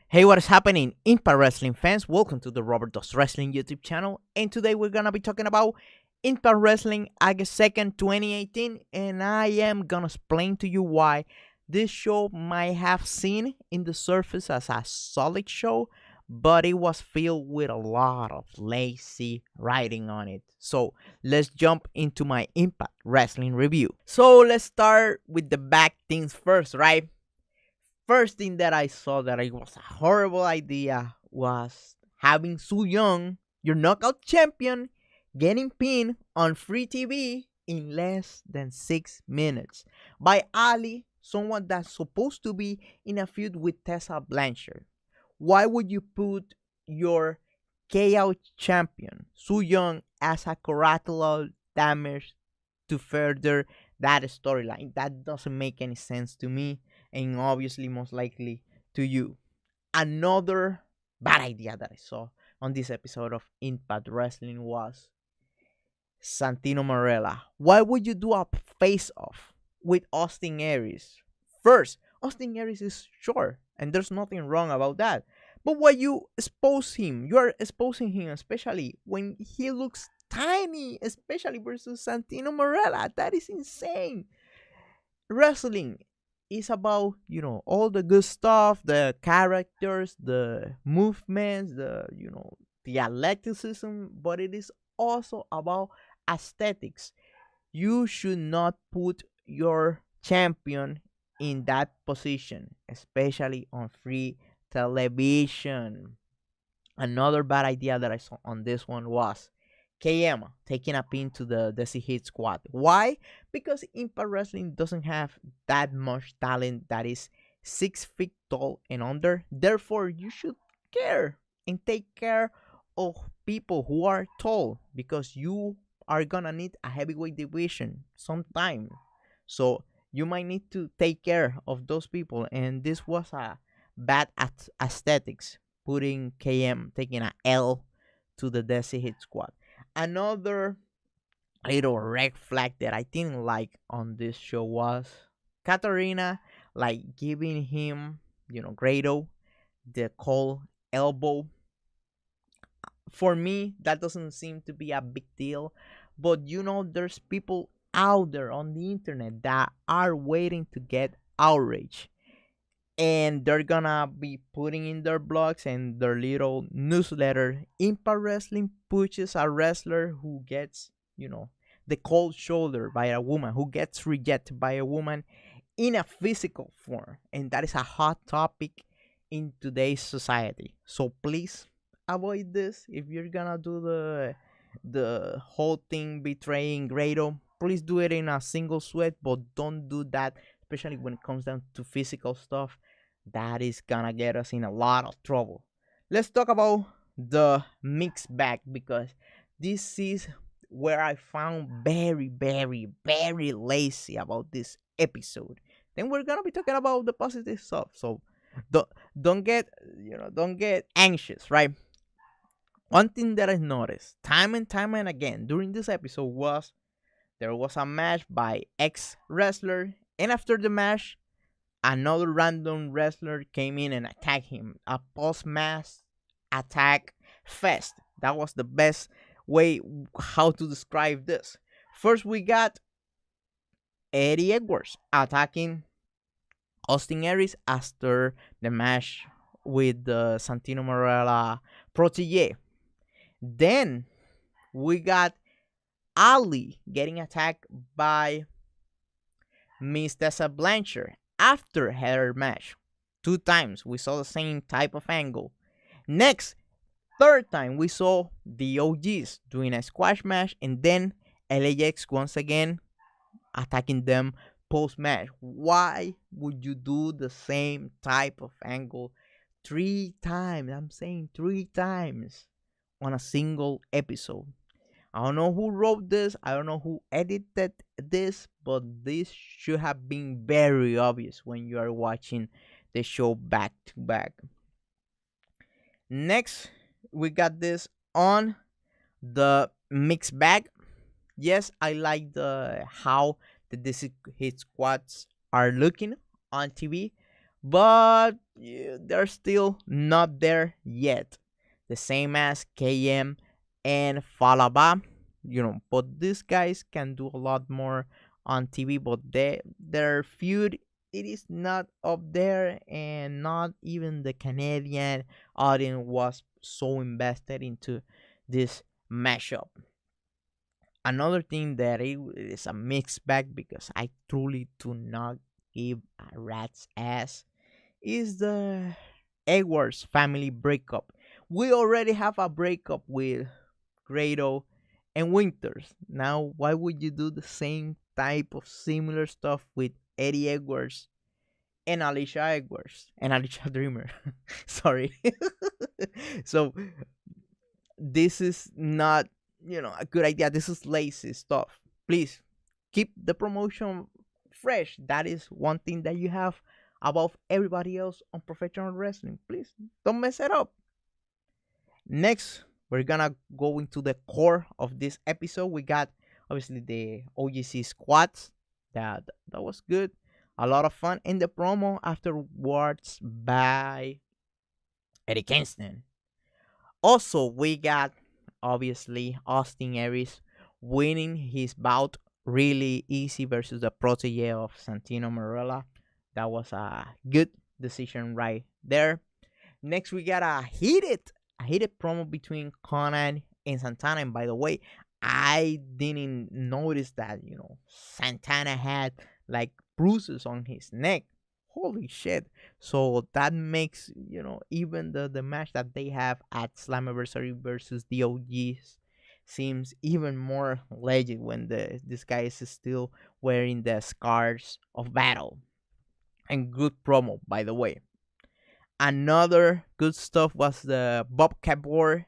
Hey, what is happening, Impact Wrestling fans? Welcome to the Robert Does Wrestling YouTube channel. And today we're gonna be talking about Impact Wrestling August 2nd, 2018. And I am gonna explain to you why this show might have seen in the surface as a solid show, but it was filled with a lot of lazy writing on it. So let's jump into my Impact Wrestling review. So let's start with the back things first, right? First thing that I saw that it was a horrible idea was having Su Young, your knockout champion, getting pinned on free TV in less than 6 minutes by Allie, someone that's supposed to be in a feud with Tessa Blanchard. Why would you put your KO champion, Su Young, as a collateral damage to further that storyline? That doesn't make any sense to me, and obviously most likely to you. Another bad idea that I saw on this episode of Impact Wrestling was Santino Marella. Why would you do a face off with Austin Aries? First, Austin Aries is short, and there's nothing wrong about that. But why you expose him? You are exposing him, especially when he looks tiny, especially versus Santino Marella. That is insane. Wrestling is about, all the good stuff, the characters, the movements, the athleticism, but it is also about aesthetics. You should not put your champion in that position, especially on free television. Another bad idea that I saw on this one was KM taking a pin to the Desi Hit Squad. Why? Because Impact Wrestling doesn't have that much talent that is 6 feet tall and under. Therefore, you should care and take care of people who are tall, because you are gonna need a heavyweight division sometime. So you might need to take care of those people, and this was a bad aesthetics, putting KM taking a L to the Desi Hit Squad. Another little red flag that I didn't like on this show was Katarina, like, giving him, Grado, the cold elbow. For me, that doesn't seem to be a big deal, but there's people out there on the internet that are waiting to get outraged, and they're gonna be putting in their blogs and their little newsletter. Impact Wrestling pushes a wrestler who gets, the cold shoulder by a woman, who gets rejected by a woman in a physical form, and that is a hot topic in today's society. So please avoid this. If you're gonna do the whole thing betraying Grado, please do it in a single sweat, but don't do that, especially when it comes down to physical stuff. That is gonna get us in a lot of trouble. Let's talk about the mixed bag, because this is where I found very, very, very lazy about this episode. Then we're gonna be talking about the positive stuff. So don't don't get don't get anxious, right? One thing that I noticed time and time and again during this episode was there was a match by ex wrestler, and after the match, another random wrestler came in and attacked him. A post-match attack fest. That was the best way how to describe this. First, we got Eddie Edwards attacking Austin Aries after the match with the Santino Marella protege. Then we got Allie getting attacked by Miss Tessa Blanchard after her match. 2 times we saw the same type of angle. Next, third time we saw the OGs doing a squash match, and then LAX once again attacking them post match. Why would you do the same type of angle 3 times? I'm saying 3 times on a single episode. I don't know who wrote this, I don't know who edited this, but this should have been very obvious when you are watching the show back to back. Next, we got this on the mixed bag. Yes, I like the how the Desi Hit Squads are looking on TV, but yeah, they're still not there yet. The same as KM and Fallah. But these guys can do a lot more on TV, but their feud it is not up there, and not even the Canadian audience was so invested into this mashup. Another thing that it is a mixed bag because I truly do not give a rat's ass is the Edwards family breakup. We already have a breakup with Grado and Winters. Now, why would you do the same type of similar stuff with Eddie Edwards and Alicia Edwards and Alicia Dreamer? Sorry. So this is not, a good idea. This is lazy stuff. Please keep the promotion fresh. That is one thing that you have above everybody else on professional wrestling. Please don't mess it up. Next, we're gonna go into the core of this episode. We got obviously the OGC squads. That was good. A lot of fun in the promo afterwards by Eddie Kingston. Also, we got obviously Austin Aries winning his bout really easy versus the protege of Santino Marella. That was a good decision right there. Next, we got a heated promo between Conan and Santana. And by the way, I didn't notice that Santana had like bruises on his neck. Holy shit! So that makes even the match that they have at Slammiversary versus the OGs seems even more legit when this guy is still wearing the scars of battle. And good promo, by the way. Another good stuff was the Bobcat War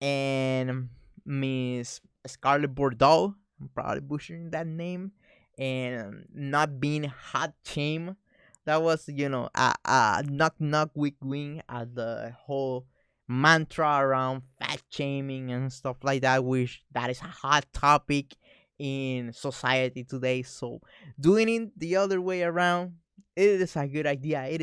and Miss Scarlet Bordeaux. I'm probably butchering that name. And not being hot shame. That was, a knock knock weak wing at the whole mantra around fat shaming and stuff like that, which that is a hot topic in society today. So doing it the other way around, it is a good idea. It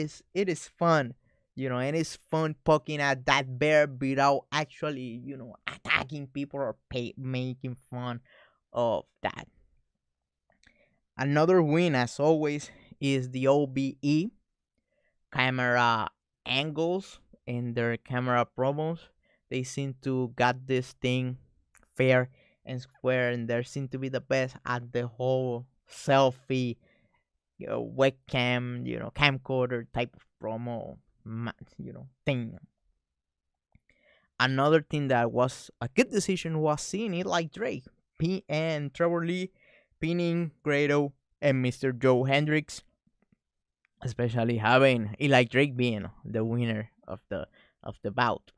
is fun, and it's fun poking at that bear without actually, attacking people or making fun of that. Another win, as always, is the OBE camera angles and their camera promos. They seem to got this thing fair and square, and they seem to be the best at the whole selfie, webcam, camcorder type of promo, thing. Another thing that was a good decision was seeing it like Drake, and Trevor Lee pinning Grado and Mr. Joe Hendricks, especially having Eli Drake being the winner of the bout.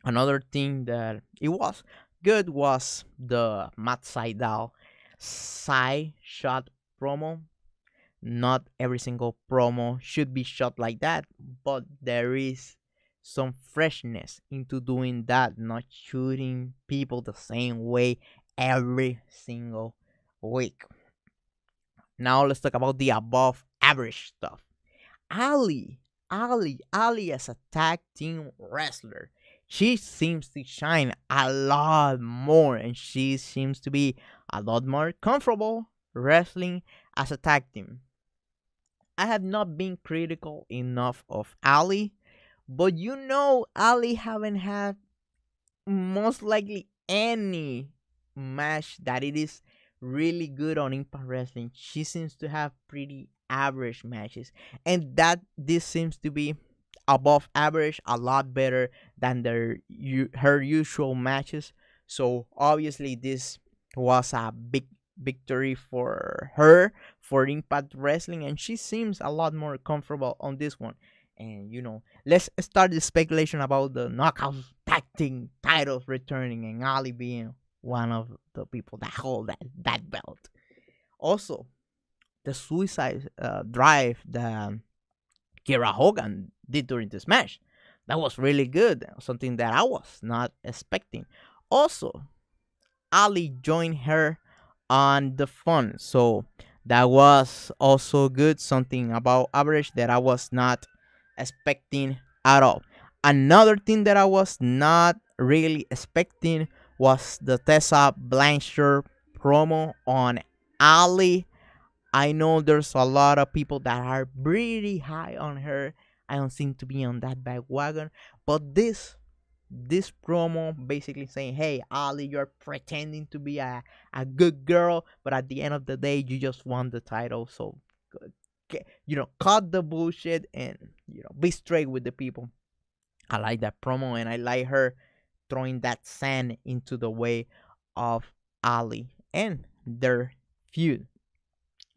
Another thing that it was good was the Matt Seidel side shot promo. Not every single promo should be shot like that, but there is some freshness into doing that, not shooting people the same way every single week. Now let's talk about the above average stuff. Ali as a tag team wrestler. She seems to shine a lot more, and she seems to be a lot more comfortable wrestling as a tag team. I have not been critical enough of Ali, but Ali haven't had most likely any match that it is really good on Impact Wrestling. She seems to have pretty average matches, and that this seems to be above average, a lot better than her usual matches. So obviously this was a big victory for her for Impact Wrestling, and she seems a lot more comfortable on this one. And let's start the speculation about the knockout tag team titles returning and Ali being one of the people that hold that belt. Also, the suicide drive that Kiera Hogan did during this match, that was really good. Something that I was not expecting. Also, Ali joined her on the fun. So That was also good. Something about average that I was not expecting at all. Another thing that I was not really expecting was the Tessa Blanchard promo on Allie. I know there's a lot of people that are pretty high on her. I don't seem to be on that bandwagon, but this promo basically saying, "Hey, Ali, you're pretending to be a good girl, but at the end of the day, you just won the title. So, cut the bullshit and be straight with the people." I like that promo, and I like her throwing that sand into the way of Ali and their feud.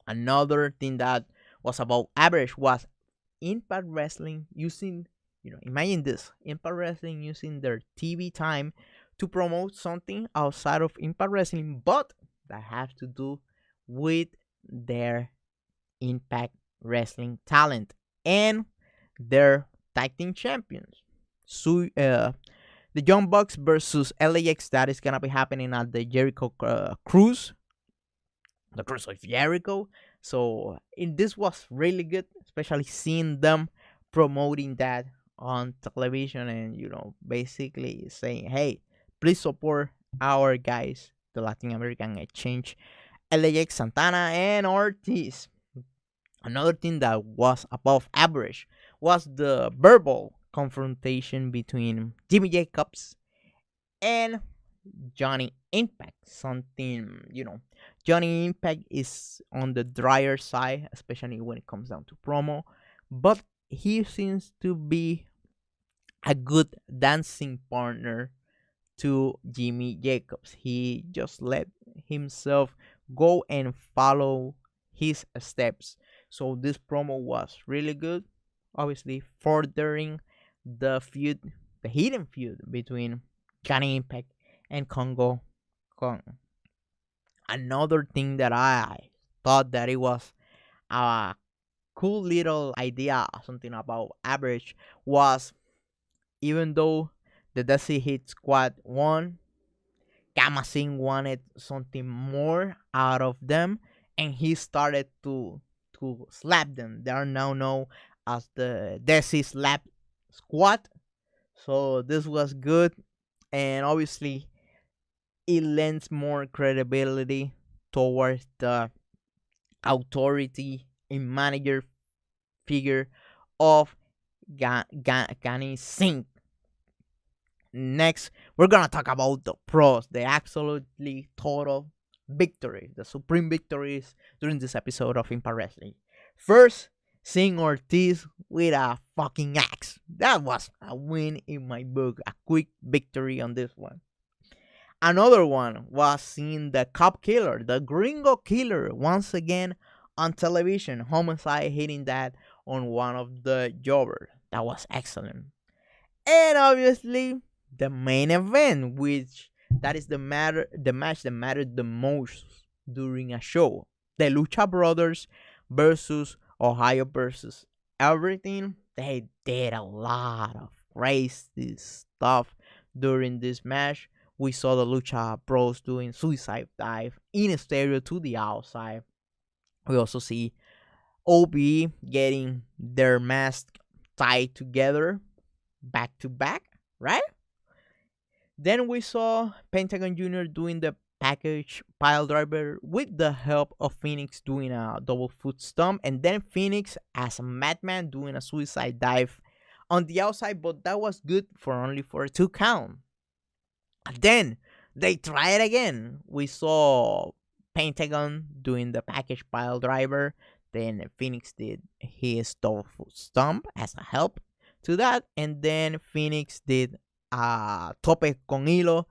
Another thing that was about average was Impact Wrestling using, imagine this, Impact Wrestling using their TV time to promote something outside of Impact Wrestling, but that has to do with their Impact Wrestling talent and their tag team champions. So, the Young Bucks versus LAX, that is gonna be happening at the Jericho Cruise, the Cruise of Jericho. So this was really good, especially seeing them promoting that on television and basically saying, "Hey, please support our guys, the Latin American Exchange, LAX, Santana, and Ortiz." Another thing that was above average was the verbal confrontation between Jimmy Jacobs and Johnny Impact. Something, Johnny Impact is on the drier side, especially when it comes down to promo, but he seems to be a good dancing partner to Jimmy Jacobs. He just let himself go and follow his steps. So this promo was really good, obviously furthering the feud, the hidden feud between Johnny Impact and Congo Kong. Another thing that I thought that it was a cool little idea, something about average, was even though the Desi Hit Squad won, Kamasing wanted something more out of them, and he started to slap them. They are now known as the Desi Slap Squad. So this was good, and obviously it lends more credibility towards the authority and manager figure of Gani Singh. Next, we're gonna talk about the pros, the absolutely total victory, the supreme victories during this episode of Impact Wrestling. First, seeing Ortiz with a fucking axe. That was a win in my book, a quick victory on this one. Another one was seeing the cop killer, the gringo killer, once again on television. Homicide hitting that on one of the jobbers. That was excellent. And obviously, the main event, which that is the match that mattered the most during a show. The Lucha Brothers versus Ohio versus everything. They did a lot of crazy stuff during this match. We saw the Lucha Bros doing suicide dive in stereo to the outside. We also see OB getting their mask tied together back to back, right? Then we saw Pentagon Jr. doing the package pile driver with the help of Phoenix doing a double foot stomp, and then Phoenix as a madman doing a suicide dive on the outside, but that was good for only for a 2 count. And then they try it again. We saw Pentagon doing the package pile driver. Then Phoenix did his double foot stomp as a help to that. And then Phoenix did a tope con hilo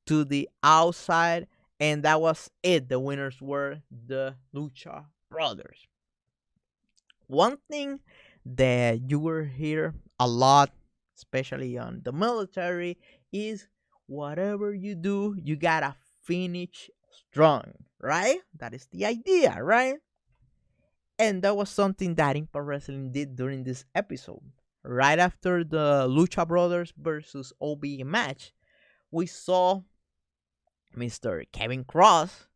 to the outside. And that was it. The winners were the Lucha Brothers. One thing that you will hear a lot, especially on the military, is whatever you do, you gotta finish strong, right? That is the idea, right? And that was something that Impact Wrestling did during this episode. Right after the Lucha Brothers versus OB match, we saw Mr. Kevin Kross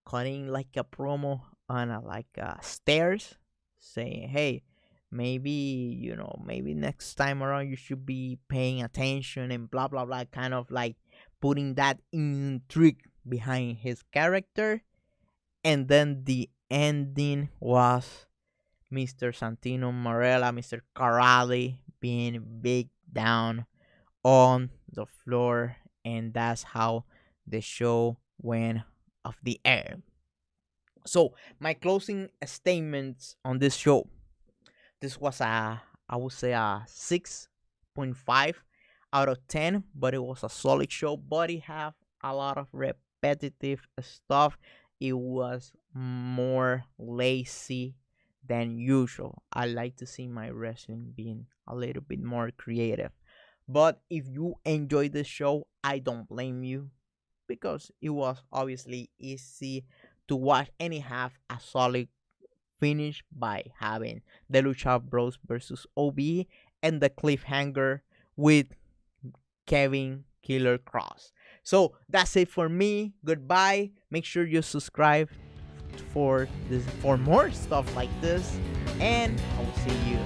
cutting like a promo on a stairs, saying, "Hey, maybe maybe next time around you should be paying attention," and blah blah blah, kind of like putting that intrigue behind his character. And then the ending was Mr. Santino Marella, Mr. Carelli being big down on the floor, and that's how the show went off the air. So my closing statements on this show. This was I would say a 6.5 out of 10, but it was a solid show. But it have a lot of repetitive stuff. It was more lazy than usual. I like to see my wrestling being a little bit more creative. But if you enjoy this show, I don't blame you, because it was obviously easy to watch and it have a solid finish by having the Lucha Bros versus OB and the cliffhanger with Kevin Killer Kross. So that's it for me. Goodbye. Make sure you subscribe for more stuff like this, and I will see you